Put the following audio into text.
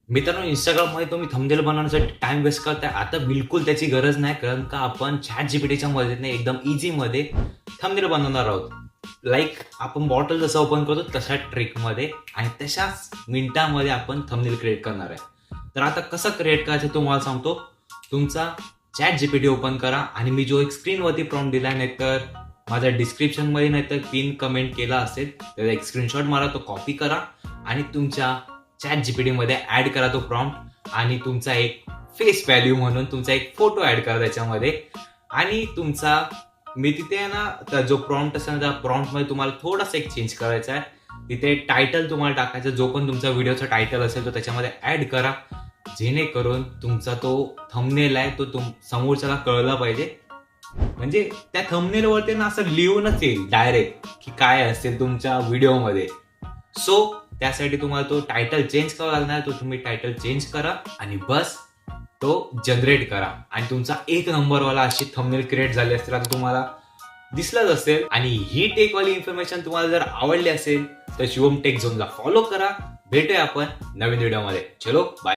मित्रांनो, Instagramमध्ये तुम्ही थंबनेल बनवण्यासाठी टाइम वेस्ट करताय, आता बिलकुल त्याची गरज नाही. कारण का आपण ChatGPTच्या मदतीने एकदम इझीमध्ये थंबनेल बनवणार आहोत. लाईक आपण बॉटल जसं ओपन करतो तशा ट्रिकमध्ये आणि तशाच मिनिटामध्ये आपण थंबनेल क्रिएट करणार आहे. तर आता कसं क्रिएट करायचं तुम्हाला सांगतो. तुमचा ChatGPT ओपन करा आणि मी जो एक स्क्रीनवरती प्रॉम्प्ट दिला नाही तर माझ्या डिस्क्रिप्शनमध्ये नाही तर पिन कमेंट केला असेल, त्याचा एक स्क्रीनशॉट मारा, तो कॉपी करा आणि तुमच्या ChatGPT मध्ये ऍड करा तो प्रॉम्प्ट आणि तुमचा एक फेस व्हॅल्यू म्हणून तुमचा एक फोटो ऍड करा त्याच्यामध्ये. आणि तुमचा मी तिथे आहे ना, तर जो प्रॉम्प्ट असेल त्या प्रॉम्प्ट मध्ये तुम्हाला थोडासा एक चेंज करायचा आहे. तिथे टायटल तुम्हाला टाकायचा, जो पण तुमचा व्हिडिओचा टायटल असेल तो त्याच्यामध्ये ऍड करा, जेणेकरून तुमचा तो थंबनेल आहे तो समोरच्याला कळला पाहिजे. म्हणजे त्या थंबनेल वरती ना असं लिहूनच येईल डायरेक्ट की काय असेल तुमच्या व्हिडिओमध्ये. सो त्यासाठी तुम्हाला तो टायटल चेंज करावा लागणार. तो तुम्ही टायटल चेंज करा आणि बस तो जनरेट करा आणि तुमचा एक नंबरवाला अशी थंबनेल क्रिएट झाली असतील आता तुम्हाला दिसलंच असेल. आणि ही टेकवाली इन्फॉर्मेशन तुम्हाला जर आवडली असेल तर शिवम टेक झोनला फॉलो करा. भेटूया आपण नवीन व्हिडिओमध्ये. चलो बाय.